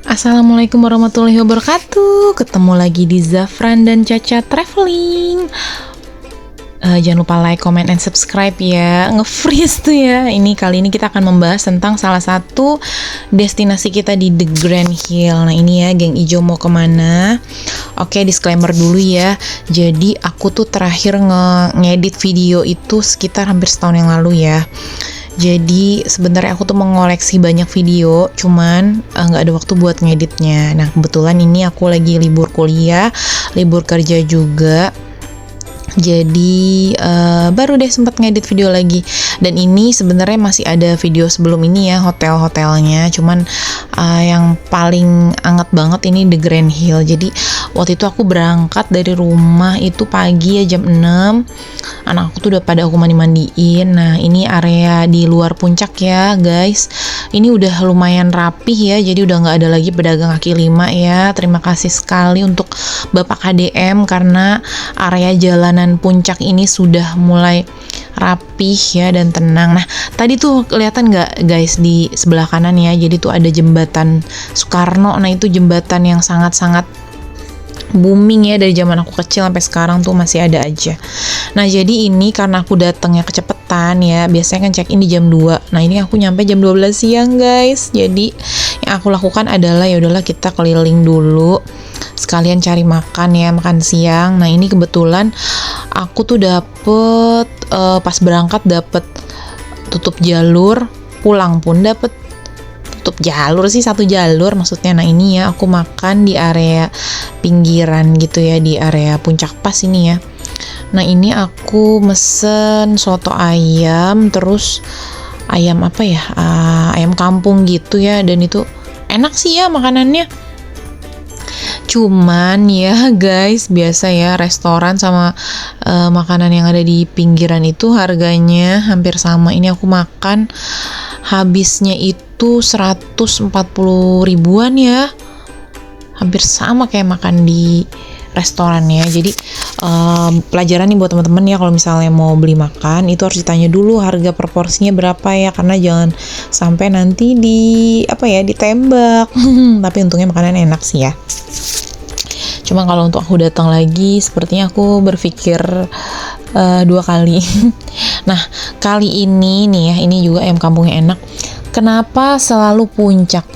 Assalamualaikum warahmatullahi wabarakatuh. Ketemu lagi di Zafran dan Caca Traveling. Jangan lupa like, comment, and subscribe ya. Nge-freeze tuh ya. Kali ini kita akan membahas tentang salah satu destinasi kita di The Grand Hill. Nah ini ya, geng ijo mau kemana? Oke, disclaimer dulu ya. Jadi aku tuh terakhir ngedit video itu sekitar hampir setahun yang lalu ya. Jadi sebenarnya aku tuh mengoleksi banyak video, cuman nggak ada waktu buat ngeditnya. Nah kebetulan ini aku lagi libur kuliah, libur kerja juga. Jadi baru deh sempat ngedit video lagi. Dan ini sebenarnya masih ada video sebelum ini ya, hotel-hotelnya. Cuman yang paling anget banget ini The Grand Hill. Jadi waktu itu aku berangkat dari rumah itu pagi ya jam 6. Anak aku tuh udah pada aku mandi-mandiin. Nah ini area di luar puncak ya guys. Ini udah lumayan rapih ya. Jadi udah nggak ada lagi pedagang kaki lima ya. Terima kasih sekali untuk Bapak KDM karena area jalanan puncak ini sudah mulai rapih ya dan tenang. Nah tadi tuh kelihatan nggak guys di sebelah kanan ya, jadi tuh ada jembatan Soekarno. Nah itu jembatan yang sangat-sangat booming ya, dari zaman aku kecil sampai sekarang tuh masih ada aja. Nah jadi ini karena aku datangnya kecepetan ya, biasanya kan check in di jam 2. Nah ini aku nyampe jam 12 siang guys. Jadi yang aku lakukan adalah ya udahlah kita keliling dulu, sekalian cari makan ya, makan siang. Nah ini kebetulan aku tuh dapet pas berangkat dapet tutup jalur, pulang pun dapet tutup jalur sih, satu jalur maksudnya. Nah ini ya aku makan di area pinggiran gitu ya, di area puncak pas ini ya. Nah ini aku mesen soto ayam, terus ayam apa ya, ayam kampung gitu ya, dan itu enak sih ya makanannya. Cuman ya guys, biasa ya restoran sama makanan yang ada di pinggiran itu harganya hampir sama. Ini aku makan habisnya itu 140 ribuan ya, hampir sama kayak makan di restoran ya. Jadi pelajaran nih buat teman-teman ya, kalau misalnya mau beli makan itu harus ditanya dulu harga proporsinya berapa ya, karena jangan sampai nanti ditembak. Tapi untungnya makanan enak sih ya. Cuma kalau untuk aku datang lagi, sepertinya aku berpikir 2 kali. Nah, kali ini nih ya, ini juga ayam kampungnya enak. Kenapa selalu puncak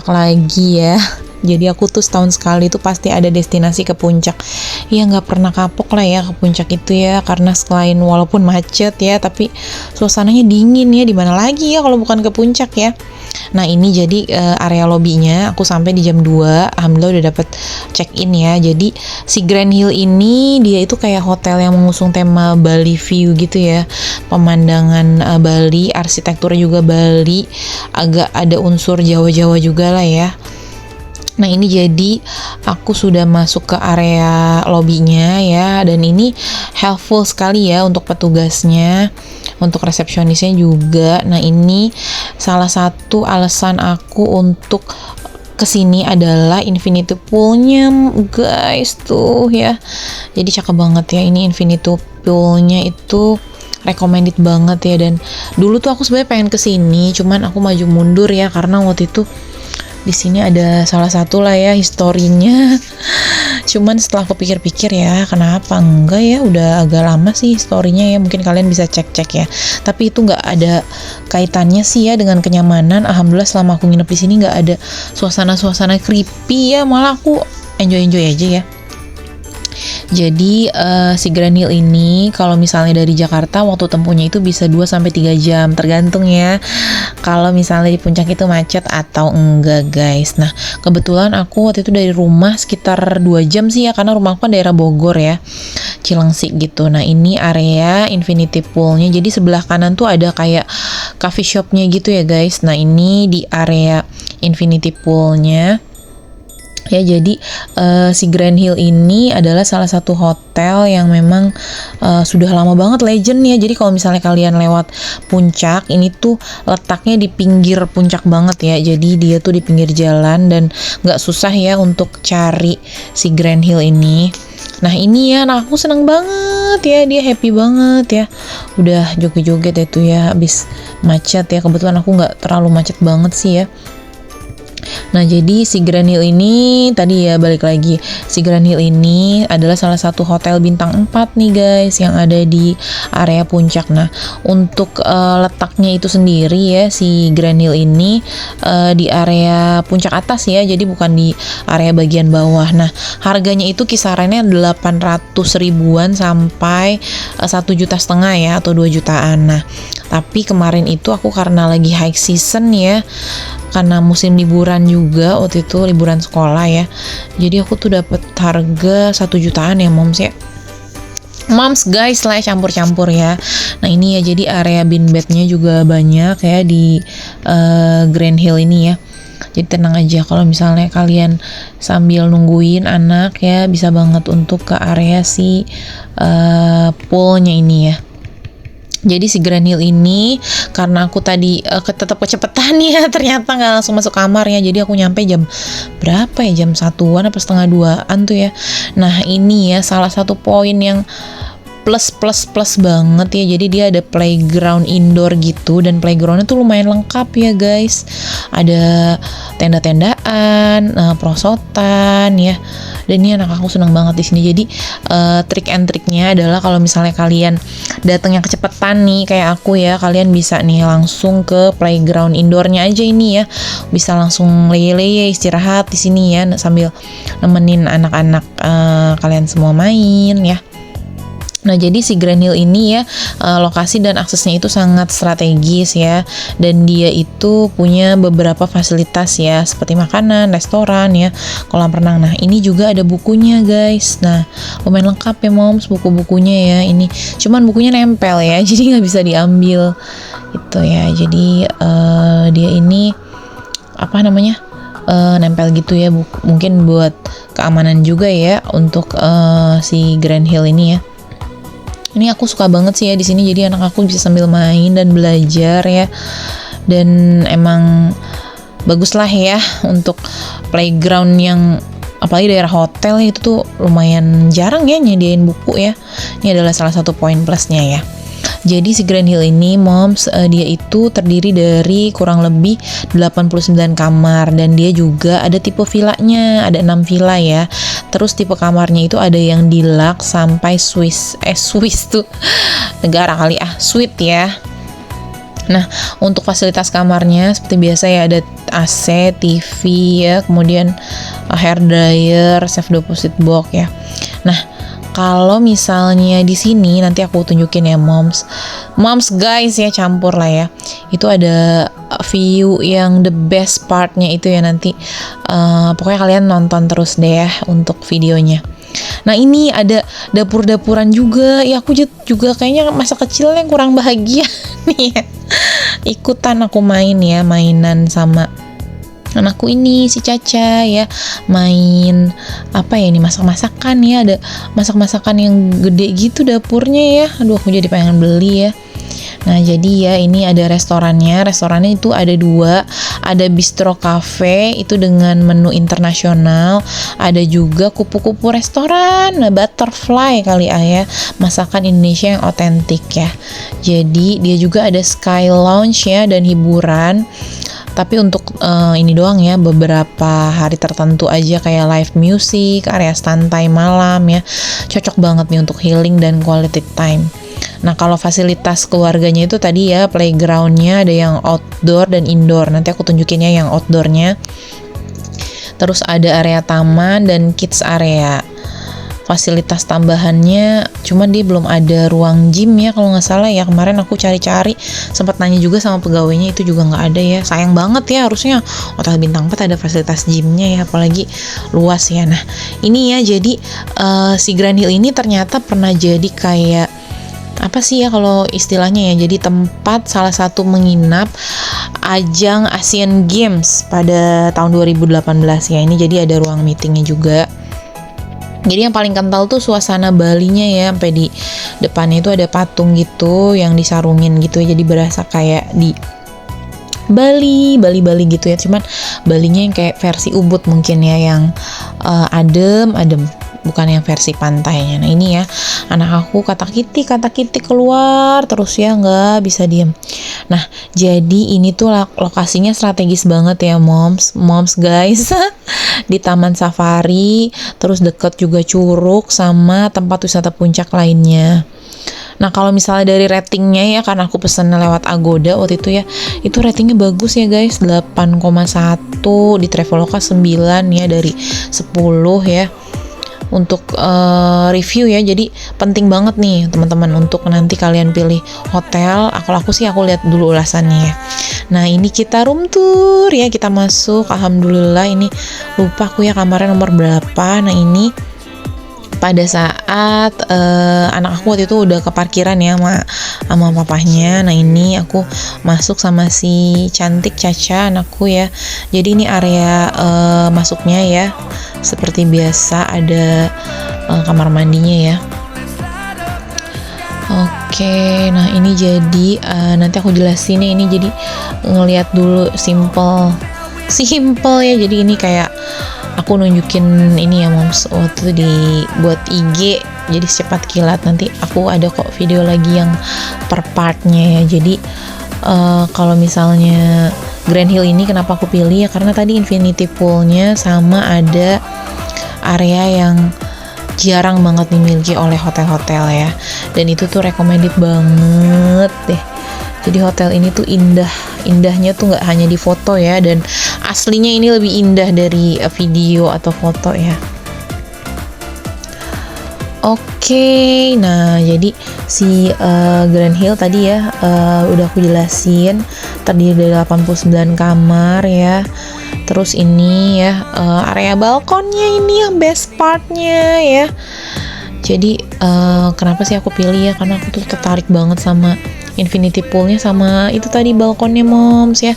lagi ya? Jadi aku tuh setahun sekali tuh pasti ada destinasi ke puncak. Ya nggak pernah kapok lah ya ke puncak itu ya, karena selain walaupun macet ya, tapi suasananya dingin ya. Di mana lagi ya kalau bukan ke puncak ya? Nah ini jadi area lobbynya aku sampai di jam 2, alhamdulillah udah dapet check in ya. Jadi si Grand Hill ini dia itu kayak hotel yang mengusung tema Bali view gitu ya, pemandangan Bali, arsitekturnya juga Bali, agak ada unsur Jawa-Jawa juga lah ya. Nah ini jadi aku sudah masuk ke area lobbynya ya, dan ini helpful sekali ya untuk petugasnya, untuk resepsionisnya juga. Nah ini salah satu alasan aku untuk kesini adalah infinity poolnya guys tuh ya. Jadi cakep banget ya, ini infinity poolnya itu recommended banget ya. Dan dulu tuh aku sebenarnya pengen kesini, cuman aku maju mundur ya, karena waktu itu di sini ada salah satu lah ya historinya. Cuman setelah aku pikir-pikir ya, kenapa enggak ya, udah agak lama sih historinya ya, mungkin kalian bisa cek-cek ya. Tapi itu nggak ada kaitannya sih ya dengan kenyamanan. Alhamdulillah selama aku nginep di sini nggak ada suasana-suasana creepy ya, malah aku enjoy aja ya. Jadi si Grand Hill ini kalau misalnya dari Jakarta waktu tempuhnya itu bisa 2-3 jam, tergantung ya kalau misalnya di puncak itu macet atau enggak guys. Nah kebetulan aku waktu itu dari rumah sekitar 2 jam sih ya, karena rumah aku kan daerah Bogor ya, Cilengsi gitu. Nah ini area infinity poolnya, jadi sebelah kanan tuh ada kayak coffee shopnya gitu ya guys. Nah ini di area infinity poolnya ya. Jadi si Grand Hill ini adalah salah satu hotel yang memang sudah lama banget legend ya. Jadi kalau misalnya kalian lewat puncak, ini tuh letaknya di pinggir puncak banget ya. Jadi dia tuh di pinggir jalan dan nggak susah ya untuk cari si Grand Hill ini. Nah ini ya, nah aku seneng banget ya, dia happy banget ya, udah joget-joget itu ya habis macet ya. Kebetulan aku nggak terlalu macet banget sih ya. Nah, jadi si Grand Hill ini tadi ya balik lagi. Si Grand Hill ini adalah salah satu hotel bintang 4 nih guys yang ada di area puncak. Nah, untuk letaknya itu sendiri ya si Grand Hill ini di area puncak atas ya. Jadi bukan di area bagian bawah. Nah, harganya itu kisarannya 800 ribuan sampai 1,5 juta ya atau 2 jutaan. Nah, tapi kemarin itu aku karena lagi high season ya, karena musim liburan juga waktu itu liburan sekolah ya, jadi aku tuh dapat harga 1 jutaan ya moms ya. Moms guys lah campur-campur ya. Nah ini ya jadi area bin bednya juga banyak ya di Grand Hill ini ya. Jadi tenang aja kalau misalnya kalian sambil nungguin anak ya, bisa banget untuk ke area si poolnya ini ya. Jadi si Grand Hill ini karena aku tadi tetap kecepetan ya, ternyata nggak langsung masuk kamar ya. Jadi aku nyampe jam berapa ya, jam 1-an apa setengah 2-an tuh ya. Nah ini ya salah satu poin yang plus banget ya. Jadi dia ada playground indoor gitu, dan playgroundnya tuh lumayan lengkap ya guys. Ada tenda-tendaan, perosotan ya. Dan ini anak aku senang banget di sini. Jadi trik and triknya adalah kalau misalnya kalian datangnya kecepatan nih kayak aku ya, kalian bisa nih langsung ke playground indoornya aja ini ya. Bisa langsung leye-leye istirahat di sini ya sambil nemenin anak-anak kalian semua main ya. Nah jadi si Grand Hill ini ya lokasi dan aksesnya itu sangat strategis ya, dan dia itu punya beberapa fasilitas ya seperti makanan, restoran ya, kolam renang. Nah ini juga ada bukunya guys. Nah lumayan lengkap ya moms buku-bukunya ya. Ini cuman bukunya nempel ya, jadi nggak bisa diambil gitu ya. Jadi dia ini apa namanya nempel gitu ya, mungkin buat keamanan juga ya untuk si Grand Hill ini ya. Ini aku suka banget sih ya di sini, jadi anak aku bisa sambil main dan belajar ya. Dan emang bagus lah ya untuk playground yang apalagi daerah hotel itu tuh lumayan jarang ya nyediain buku ya. Ini adalah salah satu poin plusnya ya. Jadi si Grand Hill ini moms dia itu terdiri dari kurang lebih 89 kamar, dan dia juga ada tipe villanya, ada 6 villa ya. Terus tipe kamarnya itu ada yang deluxe sampai Swiss tuh negara kali suite ya. Nah untuk fasilitas kamarnya seperti biasa ya, ada AC, TV ya, kemudian hair dryer, safe deposit box ya. Nah kalau misalnya di sini nanti aku tunjukin ya moms guys ya, campur lah ya. Itu ada view yang the best partnya itu ya nanti. Pokoknya kalian nonton terus deh ya untuk videonya. Nah ini ada dapur-dapuran juga ya. Aku juga kayaknya masa kecilnya kurang bahagia nih ya. Ikutan aku main ya, mainan sama anakku ini si Caca ya, main apa ya ini, masak-masakan ya, ada masak-masakan yang gede gitu dapurnya ya. Aduh aku jadi pengen beli ya. Nah jadi ya ini ada restorannya itu ada 2, ada bistro cafe itu dengan menu internasional, ada juga kupu-kupu restoran, butterfly kali ya, masakan Indonesia yang otentik ya. Jadi dia juga ada sky lounge ya dan hiburan. Tapi untuk ini doang ya, beberapa hari tertentu aja kayak live music, area santai malam ya. Cocok banget nih untuk healing dan quality time. Nah kalau fasilitas keluarganya itu tadi ya, playgroundnya ada yang outdoor dan indoor. Nanti aku tunjukin ya yang outdoornya. Terus ada area taman dan kids area. Fasilitas tambahannya, cuman dia belum ada ruang gym ya kalau nggak salah ya. Kemarin aku cari-cari, sempat nanya juga sama pegawainya, itu juga nggak ada ya. Sayang banget ya, harusnya hotel bintang 4 ada fasilitas gymnya ya, apalagi luas ya. Nah ini ya jadi si Grand Hill ini ternyata pernah jadi kayak apa sih ya kalau istilahnya ya, jadi tempat salah satu menginap ajang Asian Games pada tahun 2018 ya. Ini jadi ada ruang meetingnya juga. Jadi yang paling kental tuh suasana Balinya ya, sampai di depannya itu ada patung gitu yang disarungin gitu ya, jadi berasa kayak di Bali gitu ya. Cuman Balinya yang kayak versi Ubud mungkin ya, yang adem bukan yang versi pantainya. Nah ini ya, anak aku kata Kitty keluar terus ya, nggak bisa diem. Nah jadi ini tuh lokasinya strategis banget ya moms guys. Di Taman Safari, terus deket juga Curug sama tempat wisata puncak lainnya. Nah kalau misalnya dari ratingnya ya, karena aku pesen lewat Agoda waktu itu ya, itu ratingnya bagus ya guys, 8,1, di Traveloka 9 ya dari 10 ya untuk review ya. Jadi penting banget nih teman-teman untuk nanti kalian pilih hotel. Kalau aku sih aku lihat dulu ulasannya ya. Nah ini kita room tour ya, kita masuk. Alhamdulillah, ini lupa aku ya kamarnya nomor berapa. Nah ini pada saat anak aku waktu itu udah ke parkiran ya sama papahnya. Nah ini aku masuk sama si cantik Caca anakku ya. Jadi ini area masuknya ya, seperti biasa ada kamar mandinya ya. Oke, nah ini jadi nanti aku jelasin ya. Ini jadi ngelihat dulu simple ya. Jadi ini kayak aku nunjukin ini ya moms, waktu dibuat IG jadi secepat kilat. Nanti aku ada kok video lagi yang per partnya ya. Jadi kalau misalnya Grand Hill ini kenapa aku pilih ya, karena tadi infinity poolnya sama ada area yang jarang banget dimiliki oleh hotel-hotel ya, dan itu tuh recommended banget deh. Jadi hotel ini tuh indahnya tuh nggak hanya di foto ya, dan aslinya ini lebih indah dari video atau foto ya. Oke, nah jadi si Grand Hill tadi ya udah aku jelasin, terdiri dari 89 kamar ya. Terus ini ya area balkonnya ini yang best partnya ya. Jadi kenapa sih aku pilih ya, karena aku tuh tertarik banget sama infinity poolnya sama itu tadi balkonnya moms ya.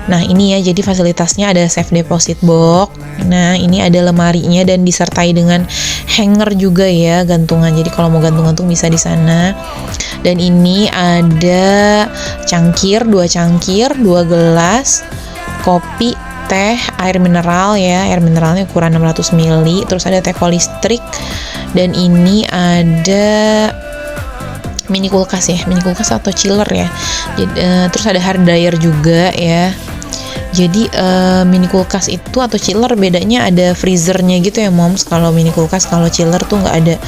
Nah ini ya, jadi fasilitasnya ada safe deposit box. Nah ini ada lemarinya dan disertai dengan hanger juga ya, gantungan. Jadi kalau mau gantung-gantung bisa di sana. Dan ini ada cangkir, 2 gelas, kopi, teh, air mineral ya. Air mineralnya ukuran 600 ml. Terus ada teko listrik. Dan ini ada mini kulkas atau chiller ya. Jadi, terus ada hard dryer juga ya. Jadi mini kulkas itu atau chiller bedanya ada freezernya gitu ya moms. Kalau mini kulkas, kalau chiller tuh nggak ada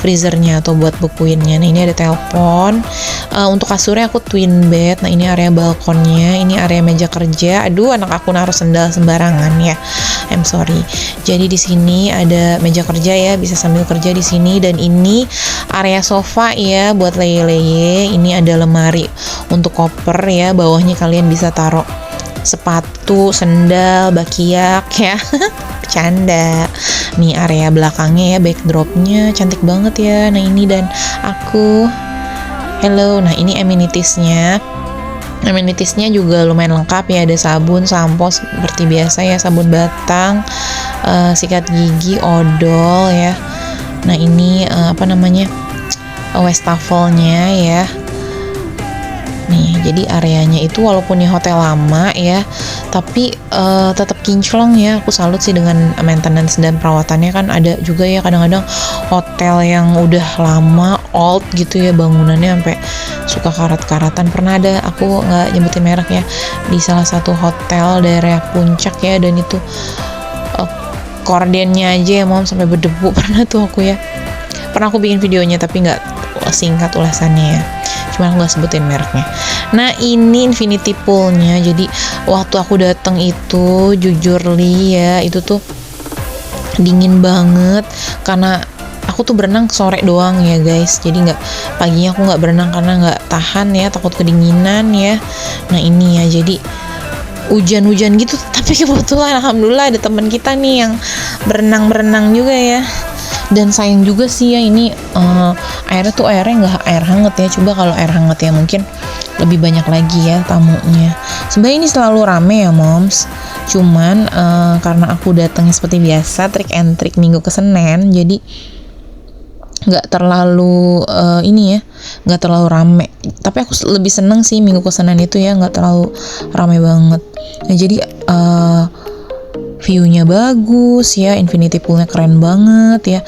freezernya atau buat bekuinnya. Nah ini ada telepon. Untuk kasurnya aku twin bed. Nah ini area balkonnya, ini area meja kerja. Aduh, anak aku naruh sendal sembarangan ya. I'm sorry. Jadi di sini ada meja kerja ya, bisa sambil kerja di sini. Dan ini area sofa ya buat leye-leye. Ini ada lemari untuk koper ya. Bawahnya kalian bisa taruh sepatu, sendal, bakiak ya. Bercanda. Nih area belakangnya ya, backdropnya cantik banget ya. Nah ini dan aku. Hello. Nah ini amenitiesnya juga lumayan lengkap ya. Ada sabun, sampo seperti biasa ya, sabun batang, sikat gigi, odol ya. Nah ini wastafelnya ya. Nih, jadi areanya itu walaupun ini hotel lama ya, tapi tetap kinclong ya. Aku salut sih dengan maintenance dan perawatannya. Kan ada juga ya kadang-kadang hotel yang udah lama, old gitu ya, bangunannya sampai suka karat-karatan. Pernah ada, aku nggak nyebutin merek ya, di salah satu hotel daerah Puncak ya, dan itu kordennya aja ya mom sampai berdebu. Pernah tuh aku ya, pernah aku bikin videonya tapi nggak singkat ulasannya ya, cuma aku gak sebutin mereknya. Nah ini infinity poolnya. Jadi waktu aku datang itu jujur li ya, itu tuh dingin banget karena aku tuh berenang sore doang ya guys. Jadi paginya aku nggak berenang karena nggak tahan ya, takut kedinginan ya. Nah ini ya, jadi hujan-hujan gitu, tapi kebetulan alhamdulillah ada teman kita nih yang berenang juga ya. Dan sayang juga sih ya, ini airnya nggak air hangat ya. Coba kalau air hangat ya mungkin lebih banyak lagi ya tamunya. Sebenarnya ini selalu rame ya moms, cuman karena aku datangnya seperti biasa, trik and trick minggu ke Senin, jadi nggak terlalu nggak terlalu rame. Tapi aku lebih seneng sih minggu ke Senin itu ya, nggak terlalu rame banget. Nah jadi view-nya bagus ya, infinity pool-nya keren banget ya.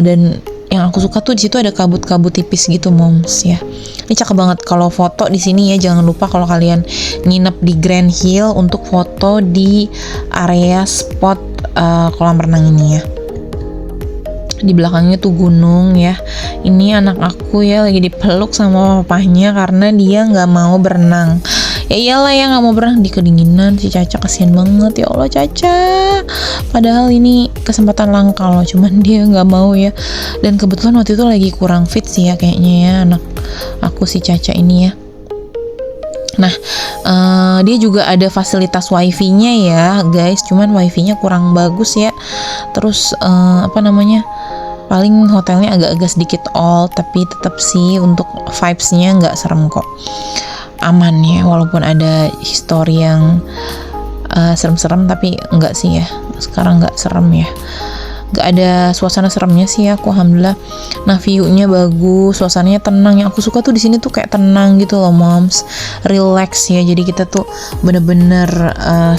Dan yang aku suka tuh di situ ada kabut-kabut tipis gitu moms ya. Ini cakep banget kalau foto di sini ya. Jangan lupa kalau kalian nginep di Grand Hill untuk foto di area spot kolam renang ini ya. Di belakangnya tuh gunung ya. Ini anak aku ya lagi dipeluk sama papahnya karena dia nggak mau berenang. Ya iyalah ya, nggak mau berenang di kedinginan. Si Caca kasihan banget, ya Allah Caca. Padahal ini kesempatan langka loh, cuman dia nggak mau ya. Dan kebetulan waktu itu lagi kurang fit sih ya kayaknya ya anak aku si Caca ini ya. Nah, dia juga ada fasilitas wifi-nya ya guys, cuman wifi-nya kurang bagus ya. Terus paling hotelnya agak-agak sedikit old, tapi tetap sih untuk vibes-nya nggak serem kok, aman ya, walaupun ada histori yang serem-serem, tapi enggak sih ya, sekarang nggak serem ya, nggak ada suasana seremnya sih ya, aku alhamdulillah. Nah, view-nya bagus, suasananya tenang. Yang aku suka tuh di sini tuh kayak tenang gitu loh moms, relax ya, jadi kita tuh bener-bener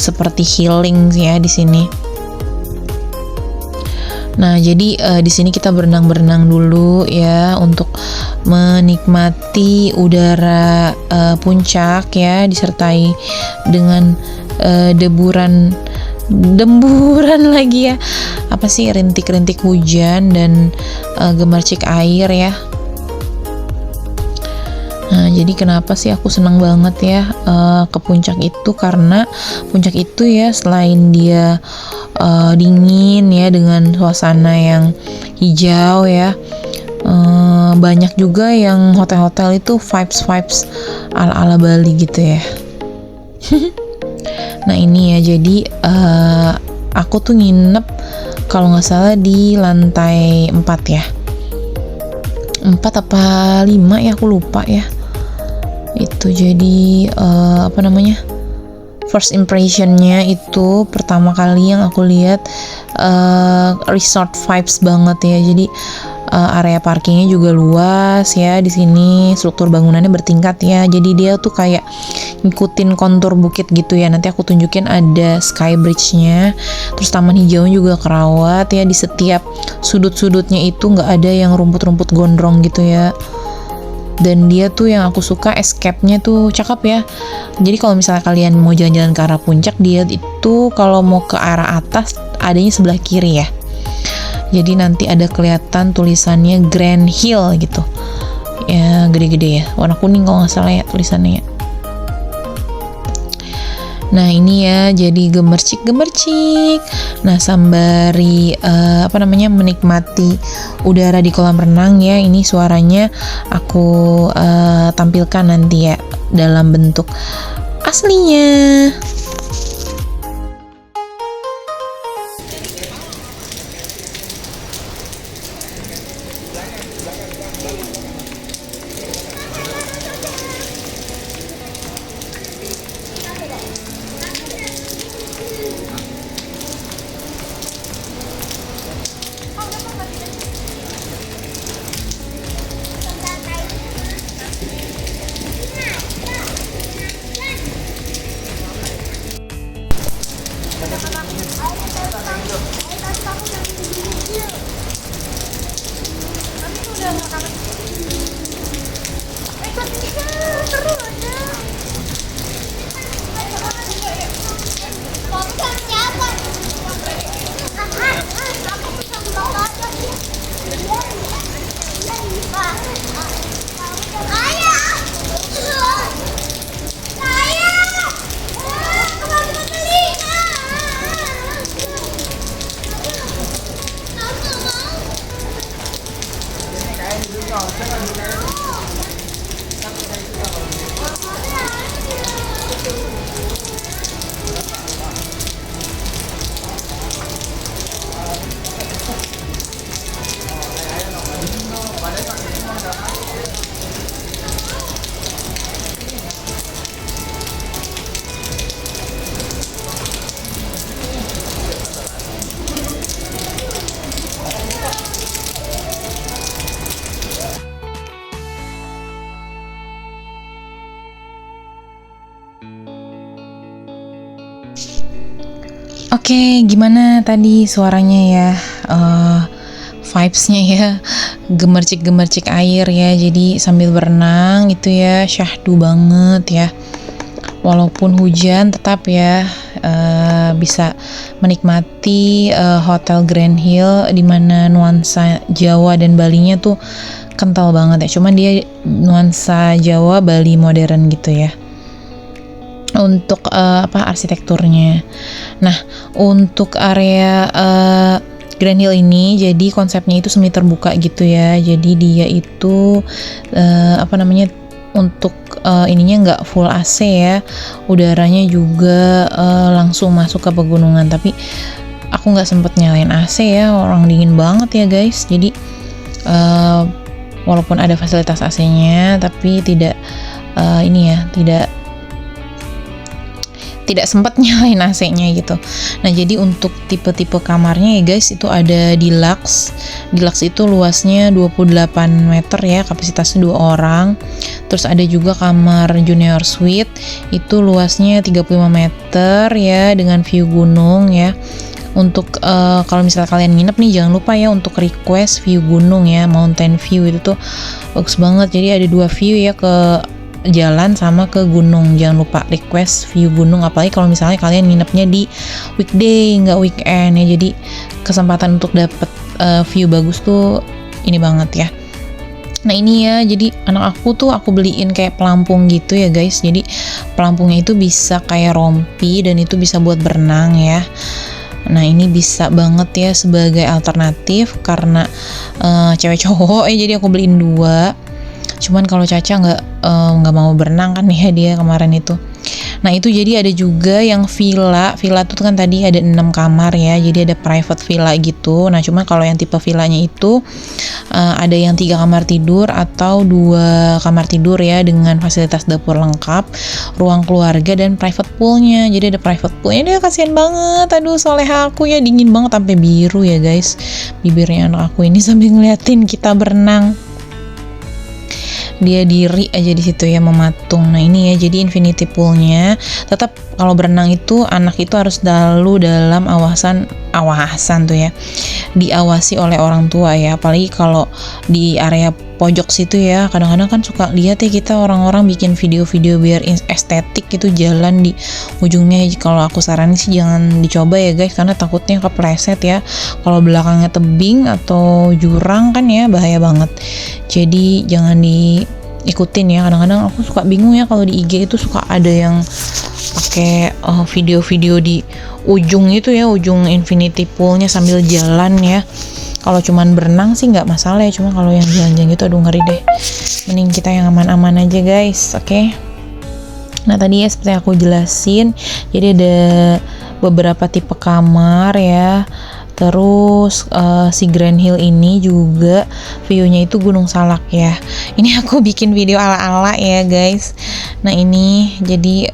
seperti healing ya di sini. Nah, jadi di sini kita berenang-berenang dulu ya untuk menikmati udara puncak ya, disertai dengan demburan lagi ya. Apa sih, rintik-rintik hujan dan gemercik air ya. Nah, jadi kenapa sih aku senang banget ya ke puncak itu, karena puncak itu ya selain dia dingin ya dengan suasana yang hijau ya, banyak juga yang hotel-hotel itu vibes ala-ala Bali gitu ya. Nah ini ya, jadi aku tuh nginep kalau nggak salah di lantai 4 ya, 4 apa 5 ya, aku lupa ya. Itu jadi first impressionnya itu pertama kali yang aku lihat resort vibes banget ya. Jadi area parkingnya juga luas ya di sini, struktur bangunannya bertingkat ya. Jadi dia tuh kayak ngikutin kontur bukit gitu ya. Nanti aku tunjukin, ada sky bridge-nya. Terus taman hijaunya juga kerawat ya, di setiap sudut-sudutnya itu nggak ada yang rumput-rumput gondrong gitu ya. Dan dia tuh yang aku suka, escape-nya tuh cakep ya. Jadi kalau misalnya kalian mau jalan-jalan ke arah puncak, dia itu kalau mau ke arah atas adanya sebelah kiri ya. Jadi nanti ada kelihatan tulisannya Grand Hill gitu ya, gede-gede ya, warna kuning kalau nggak salah ya tulisannya ya. Nah ini ya, jadi gemercik. Nah sembari menikmati udara di kolam renang ya, ini suaranya aku tampilkan nanti ya dalam bentuk aslinya. Oke, gimana tadi suaranya ya? Vibes-nya ya, gemercik-gemercik air ya. Jadi sambil berenang itu ya, syahdu banget ya. Walaupun hujan, tetap ya bisa menikmati Hotel Grand Hill, dimana nuansa Jawa dan Balinya tuh kental banget ya. Cuman dia nuansa Jawa Bali modern gitu ya. Untuk arsitekturnya. Nah, untuk area Grand Hill ini jadi konsepnya itu semi terbuka gitu ya. Jadi dia itu untuk ininya nggak full AC ya. Udaranya juga langsung masuk ke pegunungan. Tapi aku nggak sempet nyalain AC ya. Orang dingin banget ya guys. Jadi walaupun ada fasilitas AC-nya, tapi tidak tidak sempat nyalain AC-nya gitu. Nah, jadi untuk tipe-tipe kamarnya ya guys, itu ada deluxe. Deluxe itu luasnya 28 meter ya, kapasitasnya 2 orang. Terus ada juga kamar junior suite, itu luasnya 35 meter ya, dengan view gunung ya. Untuk kalau misalnya kalian nginep nih, jangan lupa ya untuk request view gunung ya, mountain view itu tuh bagus banget. Jadi ada 2 view ya, ke jalan sama ke gunung. Jangan lupa request view gunung, apalagi kalau misalnya kalian nginepnya di weekday nggak weekend ya. Jadi kesempatan untuk dapet view bagus tuh ini banget ya. Nah ini ya, jadi anak aku beliin kayak pelampung gitu ya guys. Jadi pelampungnya itu bisa kayak rompi dan itu bisa buat berenang ya. Nah ini bisa banget ya sebagai alternatif karena cewek cowok ya, jadi aku beliin 2. Cuman kalau Caca nggak mau berenang kan ya dia kemarin itu. Nah itu jadi ada juga yang villa tuh kan tadi ada 6 kamar ya, jadi ada private villa gitu. Nah cuman kalau yang tipe villanya itu ada yang 3 kamar tidur atau 2 kamar tidur ya, dengan fasilitas dapur lengkap, ruang keluarga dan private poolnya. Jadi ada private poolnya, dia kasihan banget. Aduh soleha aku ya, dingin banget sampai biru ya guys bibirnya anak aku ini sambil ngeliatin kita berenang. Dia diri aja di situ ya, mematung. Nah ini ya, jadi infinity poolnya tetap kalau berenang itu anak itu harus selalu dalam awasan tuh ya, diawasi oleh orang tua ya. Apalagi kalau di area pojok situ ya, kadang-kadang kan suka lihat ya kita orang-orang bikin video-video biar estetik gitu jalan di ujungnya. Kalau aku saranin sih jangan dicoba ya guys, karena takutnya kepleset ya. Kalau belakangnya tebing atau jurang kan ya bahaya banget. Jadi jangan diikutin ya. Kadang-kadang aku suka bingung ya, kalau di IG itu suka ada yang pakai video-video di ujung itu ya, ujung infinity poolnya sambil jalan ya. Kalau cuman berenang sih nggak masalah ya, cuma kalau yang jalan-jalan gitu aduh ngeri deh. Mending kita yang aman-aman aja guys, oke? Nah tadi ya seperti aku jelasin, jadi ada beberapa tipe kamar ya. Terus si Grand Hill ini juga view-nya itu Gunung Salak ya. Ini aku bikin video ala-ala ya guys. Nah ini jadi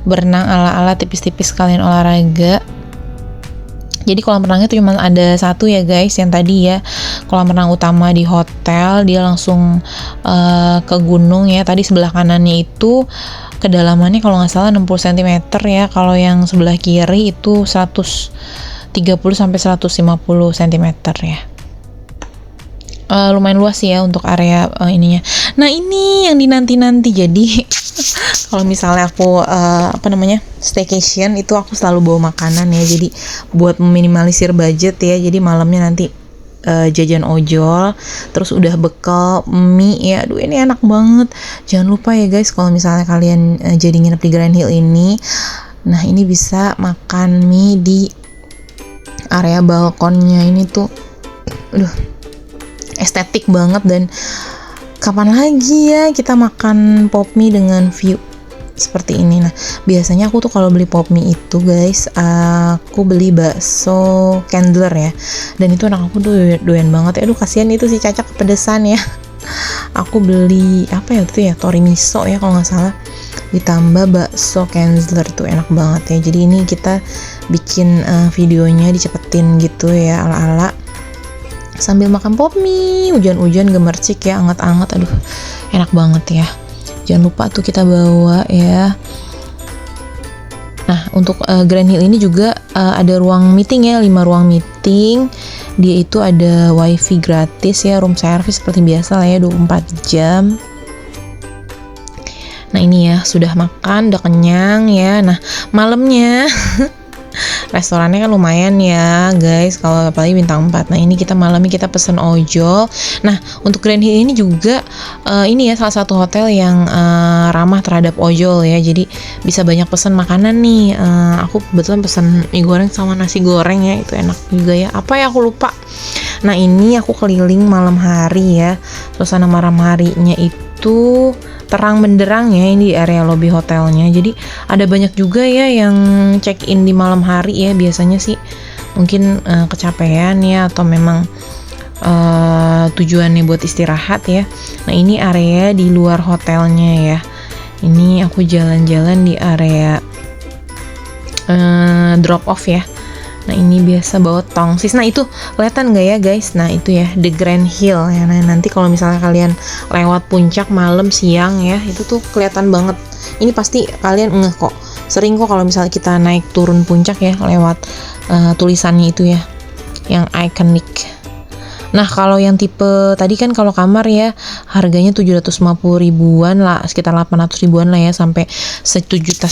berenang ala-ala tipis-tipis kalian olahraga. Jadi kolam renangnya tuh cuma ada 1 ya guys, yang tadi ya kolam renang utama di hotel, dia langsung ke gunung ya. Tadi sebelah kanannya itu kedalamannya kalau nggak salah 60 cm ya, kalau yang sebelah kiri itu 130 sampai 150 cm ya. Lumayan luas ya untuk area ininya. Nah ini yang dinanti-nanti. Jadi kalau misalnya aku staycation itu aku selalu bawa makanan ya, jadi buat meminimalisir budget ya. Jadi malamnya nanti jajan ojol, terus udah bekal mie ya. Aduh ini enak banget. Jangan lupa ya guys, kalau misalnya kalian jadi nginep di Grand Hill ini, nah ini bisa makan mie di area balkonnya. Ini tuh estetik banget, dan kapan lagi ya kita makan pop mie dengan view seperti ini. Nah biasanya aku tuh kalau beli pop mie itu guys, aku beli bakso Candler ya, dan itu anak aku tuh doyan banget ya. Aduh kasihan itu si Caca kepedesan ya. Aku beli tori miso ya kalau nggak salah, ditambah bakso Candler tuh enak banget ya. Jadi ini kita bikin videonya dicepetin gitu ya, ala-ala sambil makan pop mie, hujan-hujan gemercik ya, anget-anget. Aduh enak banget ya. Jangan lupa tuh kita bawa ya. Nah untuk Grand Hill ini juga ada ruang meeting ya, 5 ruang meeting. Dia itu ada wifi gratis ya, room service seperti biasa lah ya, 24 jam. Nah ini ya, sudah makan, udah kenyang ya. Nah malamnya restorannya kan lumayan ya guys, kalau apalagi bintang 4. Nah ini kita malamnya kita pesen ojol. Nah untuk Grand Hill ini juga ini ya salah satu hotel yang ramah terhadap ojol ya, jadi bisa banyak pesan makanan nih. Aku kebetulan pesen mie goreng sama nasi goreng ya, itu enak juga ya. Apa ya, aku lupa. Nah ini aku keliling malam hari ya, suasana malam harinya itu terang benderang ya ini di area lobby hotelnya. Jadi ada banyak juga ya yang check in di malam hari ya, biasanya sih mungkin kecapean ya, atau memang tujuannya buat istirahat ya. Nah ini area di luar hotelnya ya. Ini aku jalan-jalan di area drop off ya. Nah ini biasa bawa tongsis. Nah itu kelihatan nggak ya guys? Nah itu ya The Grand Hill ya. Nah nanti kalau misalnya kalian lewat puncak malam siang ya, itu tuh kelihatan banget. Ini pasti kalian ngeh kok. Sering kok kalau misalnya kita naik turun puncak ya, lewat tulisannya itu ya, yang ikonik. Nah kalau yang tipe tadi kan kalau kamar ya harganya 750 ribuan lah, sekitar 800 ribuan lah ya, sampai 1,5 juta.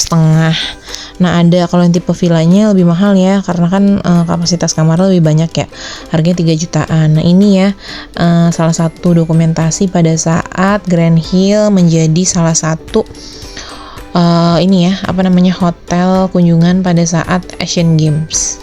Nah ada kalau yang tipe villanya lebih mahal ya, karena kan kapasitas kamarnya lebih banyak ya, harganya 3 jutaan. Nah ini ya salah satu dokumentasi pada saat Grand Hill menjadi salah satu ini ya apa namanya hotel kunjungan pada saat Asian Games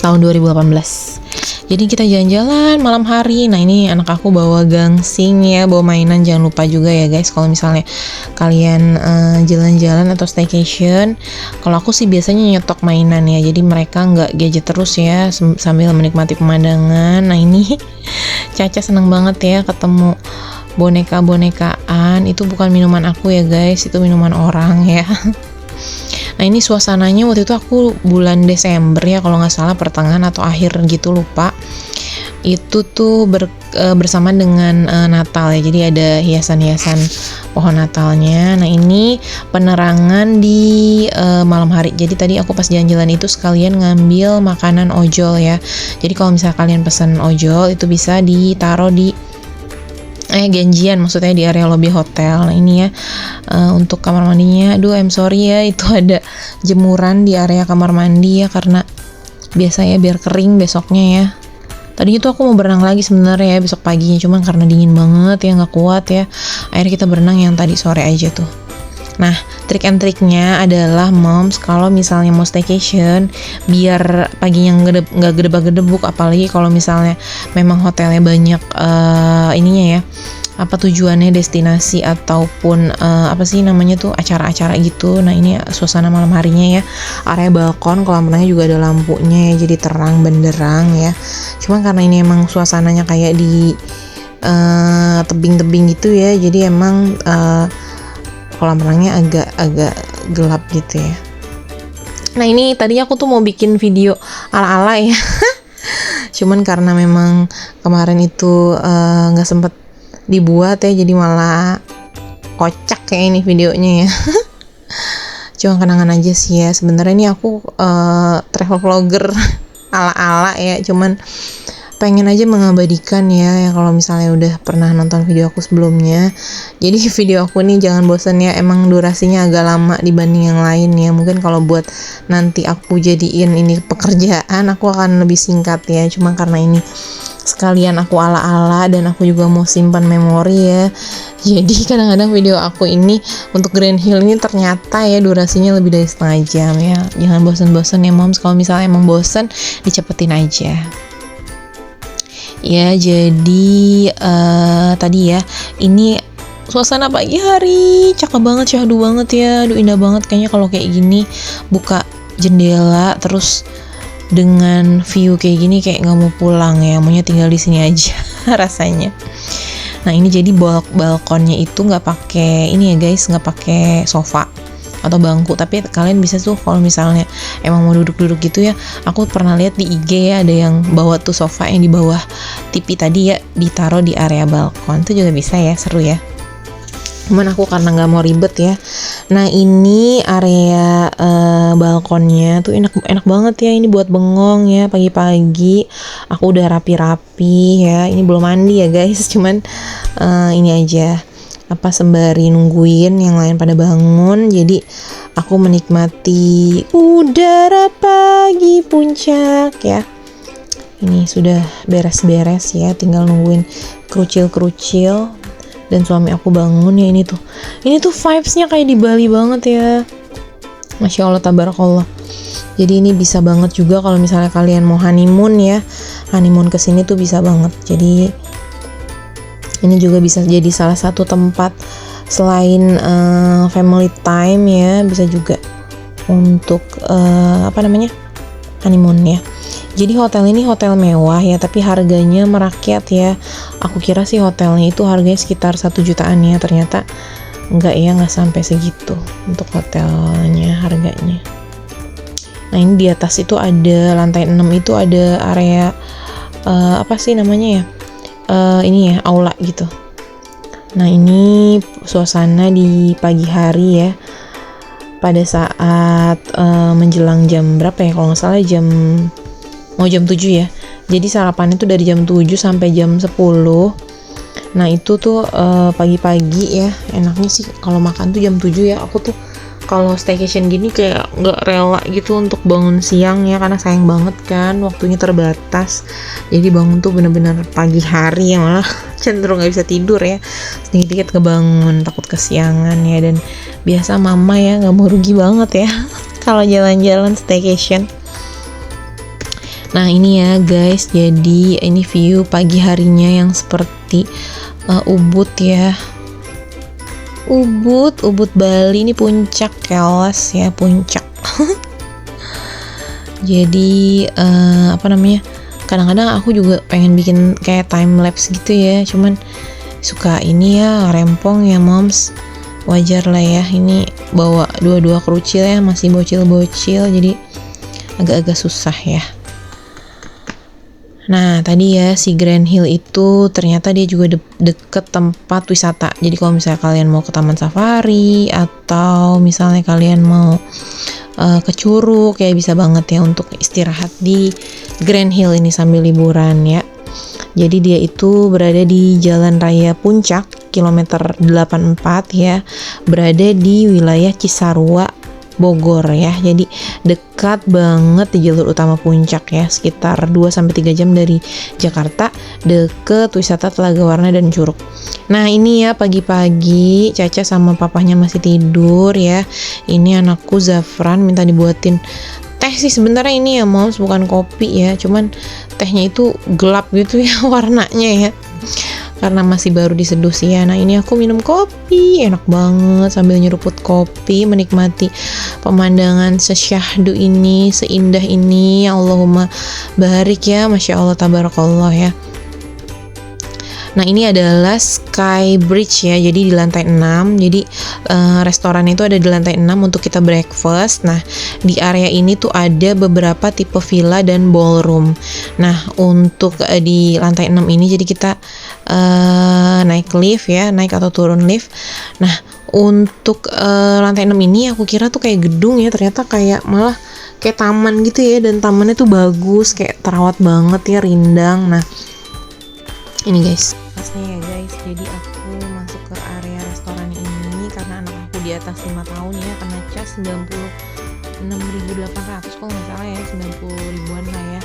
tahun 2018. Jadi kita jalan-jalan malam hari. Nah ini anak aku bawa gangsing ya, bawa mainan. Jangan lupa juga ya guys, kalau misalnya kalian jalan-jalan atau staycation, kalau aku sih biasanya nyetok mainan ya, jadi mereka nggak gadget terus ya, sambil menikmati pemandangan. Nah ini Caca seneng banget ya ketemu boneka-bonekaan. Itu bukan minuman aku ya guys, itu minuman orang ya. Nah ini suasananya waktu itu aku bulan Desember ya, kalau nggak salah pertengahan atau akhir gitu, lupa. Itu tuh bersama dengan Natal ya, jadi ada hiasan-hiasan pohon Natalnya. Nah ini penerangan di malam hari. Jadi tadi aku pas jalan-jalan itu sekalian ngambil makanan ojol ya. Jadi kalau misalnya kalian pesan ojol itu bisa ditaruh di janjian, maksudnya di area lobby hotel. Nah ini ya untuk kamar mandinya, aduh I'm sorry ya, itu ada jemuran di area kamar mandi ya, karena biasa ya biar kering besoknya ya. Tadinya tuh aku mau berenang lagi sebenarnya ya besok paginya, cuman karena dingin banget ya, nggak kuat ya, akhirnya kita berenang yang tadi sore aja tuh. Nah trik and triknya adalah moms kalau misalnya mau staycation, biar paginya nggak gedebak-gedebuk, apalagi kalau misalnya memang hotelnya banyak ininya ya, apa tujuannya destinasi ataupun apa sih namanya tuh acara-acara gitu. Nah ini suasana malam harinya ya, area balkon kolam renangnya juga ada lampunya ya, jadi terang benderang ya. Cuman karena ini emang suasananya kayak di tebing-tebing gitu ya, jadi emang kolam renangnya agak gelap gitu ya. Nah ini tadinya aku tuh mau bikin video ala-ala ya cuman karena memang kemarin itu nggak sempet dibuat ya, jadi malah kocak kayak ini videonya ya cuma kenangan aja sih ya. Sebenarnya ini aku travel vlogger ala-ala ya, cuman pengen aja mengabadikan ya kalau misalnya udah pernah nonton video aku sebelumnya. Jadi video aku nih jangan bosan ya, emang durasinya agak lama dibanding yang lain ya. Mungkin kalau buat nanti aku jadiin ini pekerjaan, aku akan lebih singkat ya. Cuma karena ini sekalian aku ala-ala dan aku juga mau simpan memori ya, jadi kadang-kadang video aku ini untuk Grand Hill ini ternyata ya durasinya lebih dari setengah jam ya. Jangan bosan-bosan ya moms, kalau misalnya emang bosan dicepetin aja ya. Jadi tadi ya ini suasana pagi hari, cakep banget, syahdu banget ya, aduh indah banget kayaknya kalau kayak gini buka jendela terus dengan view kayak gini kayak nggak mau pulang ya, maunya tinggal di sini aja rasanya. Nah ini jadi balkonnya itu nggak pakai ini ya guys, nggak pakai sofa atau bangku, tapi kalian bisa tuh kalau misalnya emang mau duduk-duduk gitu ya. Aku pernah lihat di IG ya, ada yang bawa tuh sofa yang di bawah TV tadi ya, ditaruh di area balkon, itu juga bisa ya, seru ya. Cuman aku karena nggak mau ribet ya, Nah ini area balkonnya tuh enak banget ya, ini buat bengong ya pagi-pagi. Aku udah rapi-rapi ya, ini belum mandi ya guys, cuman ini aja apa sembari nungguin yang lain pada bangun, jadi aku menikmati udara pagi puncak ya. Ini sudah beres-beres ya, tinggal nungguin kerucil-kerucil dan suami aku bangun ya. Ini tuh vibes-nya kayak di Bali banget ya, Masya Allah tabarakallah. Jadi ini bisa banget juga kalau misalnya kalian mau honeymoon ya, honeymoon kesini tuh bisa banget. Jadi ini juga bisa jadi salah satu tempat selain family time ya, bisa juga untuk honeymoon ya. Jadi hotel ini hotel mewah ya, tapi harganya merakyat ya. Aku kira sih hotelnya itu harganya sekitar 1 jutaan ya, ternyata enggak ya, nggak sampai segitu untuk hotelnya harganya. Nah ini di atas itu ada lantai 6 itu ada area apa sih namanya ya, ini ya aula gitu. Nah ini suasana di pagi hari ya, pada saat menjelang jam berapa ya, kalau nggak salah mau jam 7 ya. Jadi sarapannya tuh dari jam 7 sampai jam 10. Nah itu tuh pagi-pagi ya, enaknya sih kalau makan tuh jam 7 ya. Aku tuh kalau staycation gini kayak nggak rela gitu untuk bangun siang ya, karena sayang banget kan waktunya terbatas. Jadi bangun tuh bener-bener pagi hari ya, malah cenderung nggak bisa tidur ya, sedikit-sedikit kebangun, takut kesiangan ya. Dan biasa mama ya nggak mau rugi banget ya kalau jalan-jalan staycation. Nah ini ya guys, jadi ini view pagi harinya yang seperti Ubud ya, Ubud Bali, ini puncak kelas ya, puncak. Jadi kadang-kadang aku juga pengen bikin kayak time lapse gitu ya, cuman suka ini ya rempong ya moms, wajar lah ya, ini bawa dua kerucil ya, masih bocil-bocil, jadi agak-agak susah ya. Nah tadi ya si Grand Hill itu ternyata dia juga deket tempat wisata. Jadi kalau misalnya kalian mau ke Taman Safari atau misalnya kalian mau ke Curug ya, bisa banget ya untuk istirahat di Grand Hill ini sambil liburan ya. Jadi dia itu berada di Jalan Raya Puncak kilometer 84 ya, berada di wilayah Cisarua, Bogor ya. Jadi dekat banget di jalur utama puncak ya, sekitar 2-3 jam dari Jakarta, deket wisata Telaga Warna dan Curug. Nah ini ya pagi-pagi Caca sama papahnya masih tidur ya. Ini anakku Zafran minta dibuatin teh sih sebenarnya ini ya moms, bukan kopi ya, cuman tehnya itu gelap gitu ya warnanya ya, karena masih baru diseduh sih ya. Nah ini aku minum kopi, enak banget sambil nyeruput kopi, menikmati pemandangan sesyahdu ini, seindah ini. Ya Allahumma barik ya, Masya Allah tabarakallah ya. Nah ini adalah Sky Bridge ya, jadi di lantai 6. Jadi restoran itu ada di lantai 6 untuk kita breakfast. Nah di area ini tuh ada beberapa tipe villa dan ballroom. Nah untuk di lantai 6 ini jadi kita naik lift ya, naik atau turun lift. Nah untuk lantai 6 ini aku kira tuh kayak gedung ya, ternyata kayak malah kayak taman gitu ya, dan tamannya tuh bagus, kayak terawat banget ya, rindang. Nah ini guys pasnya ya guys, jadi aku masuk ke area restoran ini karena anak aku di atas 5 tahun ya, kena cas 96.800 kalau nggak salah ya, 90 ribuan lah ya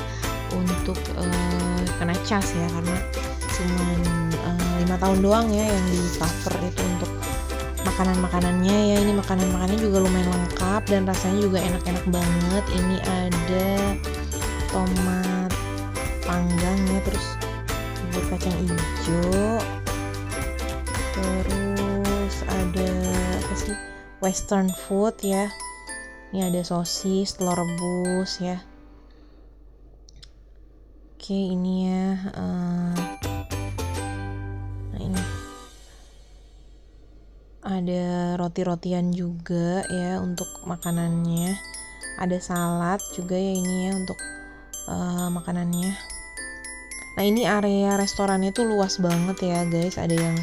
untuk kena cas ya, karena cuman 5 tahun doang ya yang di cover itu untuk makanan-makanannya ya. Ini makanan-makanannya juga lumayan lengkap dan rasanya juga enak-enak banget. Ini ada tomat panggang ya, terus bubur kacang hijau, terus ada apa sih, western food ya. Ini ada sosis, telur rebus ya. Oke ini ya nah ini ada roti-rotian juga ya untuk makanannya, ada salad juga ya ini ya untuk makanannya. Nah ini area restorannya tuh luas banget ya guys, ada yang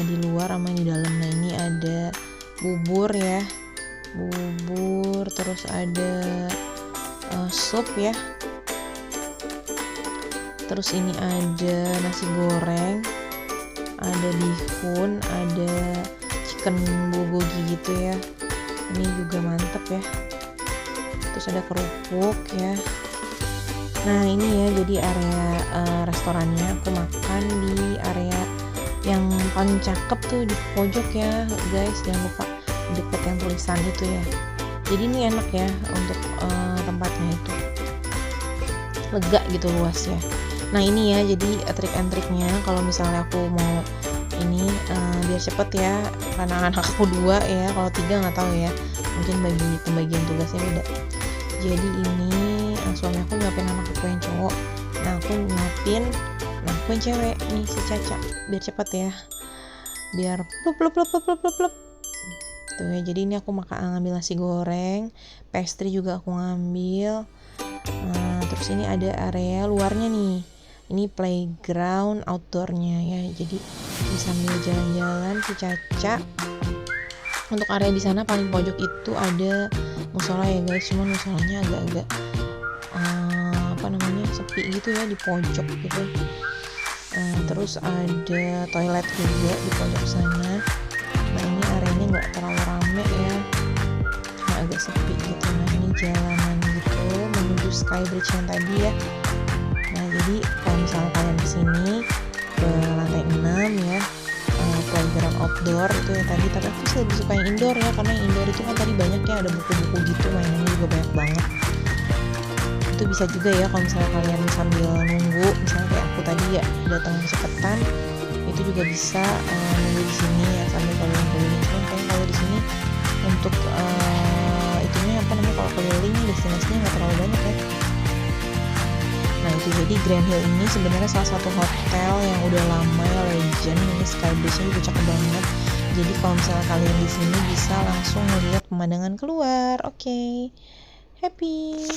di luar sama yang di dalam. Nah ini ada bubur ya, bubur, terus ada sup ya, terus ini ada nasi goreng, ada bihun, ada chicken bulgogi gitu ya, ini juga mantep ya, terus ada kerupuk ya. Nah ini ya, jadi area restorannya aku makan di area yang paling cakep tuh di pojok ya guys, jangan lupa deket yang tulisan itu ya. Jadi ini enak ya untuk tempatnya itu lega gitu, luas ya. Nah ini ya, jadi trik and triknya kalau misalnya aku mau ini biar cepet ya, karena anak aku 2 ya, kalau 3 nggak tahu ya, mungkin bagi pembagian tugasnya beda. Jadi ini suami aku nyuapin anak aku yang cowok, nah aku nyuapin aku yang cewek nih, si Caca, biar cepet ya, biar plup plup plup plup plup plup tuh ya. Jadi ini aku ngambil nasi goreng, pastry juga aku ngambil. Terus ini ada area luarnya nih, ini playground outdoornya ya, jadi bisa sambil jalan-jalan si Caca. Untuk area di sana paling pojok itu ada musola ya guys, cuman musolanya agak-agak sepi gitu ya di pojok gitu. Terus ada toilet juga di pojok sana. Nah ini areanya nggak terlalu rame ya, cuma agak sepi gitu. Nah ini jalanan gitu menuju Skybridge yang tadi ya. Nah jadi kalau misalnya kalian kesini ke lantai 6 ya, playground outdoor itu yang tadi, tapi aku sih lebih suka yang indoor ya, karena yang indoor itu kan tadi banyak ya, ada buku-buku gitu, mainannya juga banyak banget. Itu bisa juga ya kalau misalnya kalian sambil nunggu, misalnya kayak aku tadi ya datang cepetan, itu juga bisa nunggu di sini ya sambil keliling-keliling. Cuman kayaknya kalau di sini untuk itunya kalau keliling destinasinya nggak terlalu banyak ya. Nah itu, jadi Grand Hill ini sebenarnya salah satu hotel yang udah lama ya, legend. Ini Skybridge-nya juga cakep banget. Jadi kalau misalnya kalian di sini bisa langsung melihat pemandangan keluar. Oke, happy.